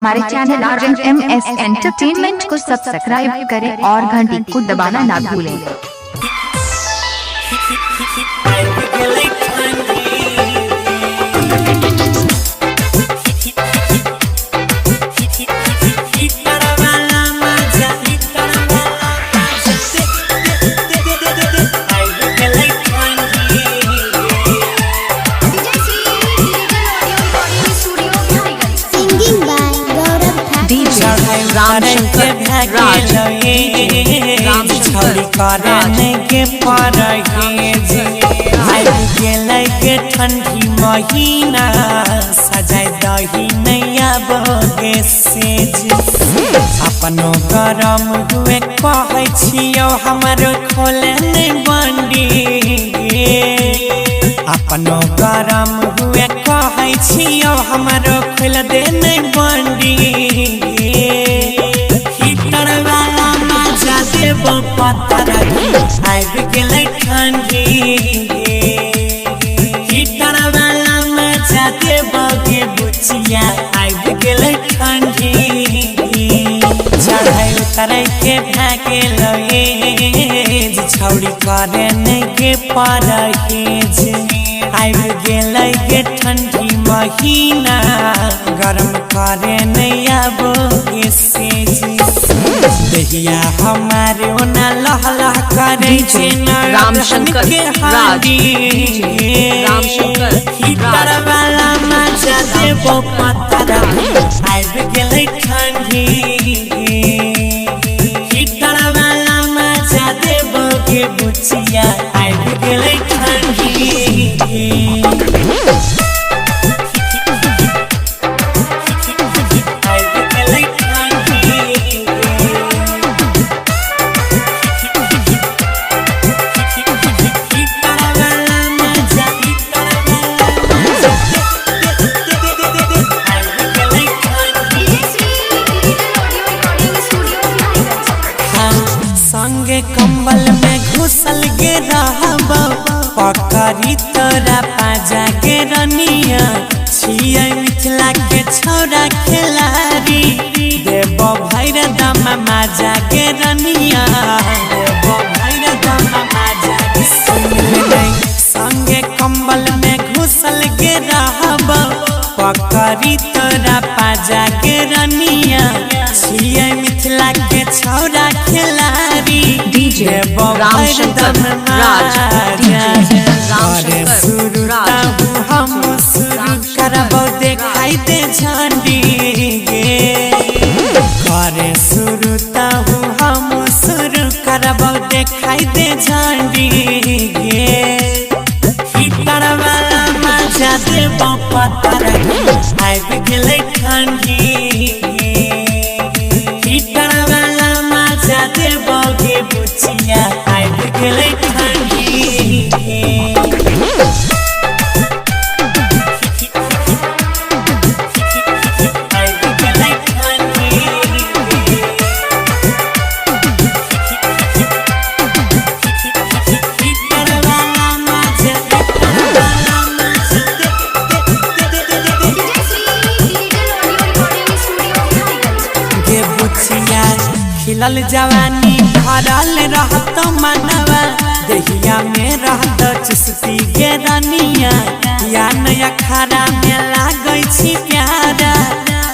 हमारे channel RMS entertainment को subscribe करें और घंटी को दबाना ना भूलें। ठंडी महीना सजाय दही नैया बगे सेज अपनो गरम हुए कहै छियो हमरो खोले नै बंडी अपनो गरम हुए कहै छियो हमरो खोल दे नै बंडी हीटर वाला मजा देबो पत्थर आबि गेलै ठंडी आबि गेलै ठंडी चढ़ाई उतरै के भागे लगे छौड़ी करे नै के परहेज आबि गेलै के ठंडी महीना गरम करे नै आबोगे सेज दहिया हमारे ओना लह लह करे छै रामशंकर हाडी हीटर वाला मजा देबो पत्थर आबि गेलै ठंडी हीटर वाला मजा देबो के बुचिया आबि गेलै ठंडी संगे कंबल में घुसल गे रहबो पकड़ी तोरा पाजा गे रनिया छियै मिथिला के छौरा खेलारी देबो भैर दम माजा गे रनिया देबो भैर दम माजा गे संगे कंबल में घुसल गे रहबो पकड़ी तोरा पाजा गे रनिया छियै मिथिला के छौरा खेलारी डीजे रामशंकर राज डीजे रामशंकर राज हम शुरू करबो देखाई दे झंडी करे शुरू तहु हम शुरू करबो देखाई दे झंडी हीटर वाला मजा देबो पत्थर आबि गेलै ठंडी हीटर वाला मजा देबो गे बुचिया आबि गेलै ठंडी खिलल जवानी भरल रहत मनवा दहिया में रहत चुस्ती गे रनिया या नया खरा में लागै छी प्यारा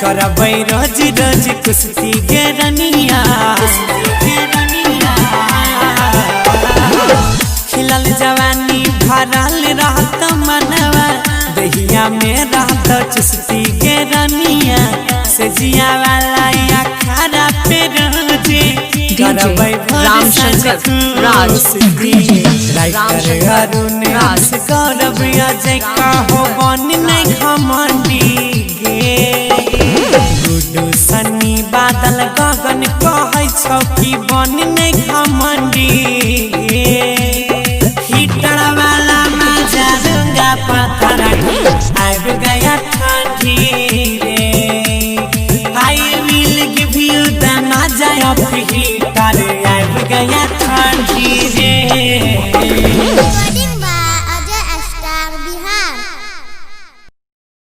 करबै रोज रोज कुश्ती गे रनिया खिलल जवानी भरल रहत मनवा दहिया में रहत चुस्ती गे रनिया से जिया वाला या खरा पे रामशंकर राज राइटर अरुण राज गौरव अजय कहो बन नहीं घमंडी गे गुड्डू सन्नी बादल गगन कहै छौ कि बन नहीं घमंडी गे हीटर वाला मजा दूंगा पत्थर आबि गया ठंडी रे I will give you the मजा of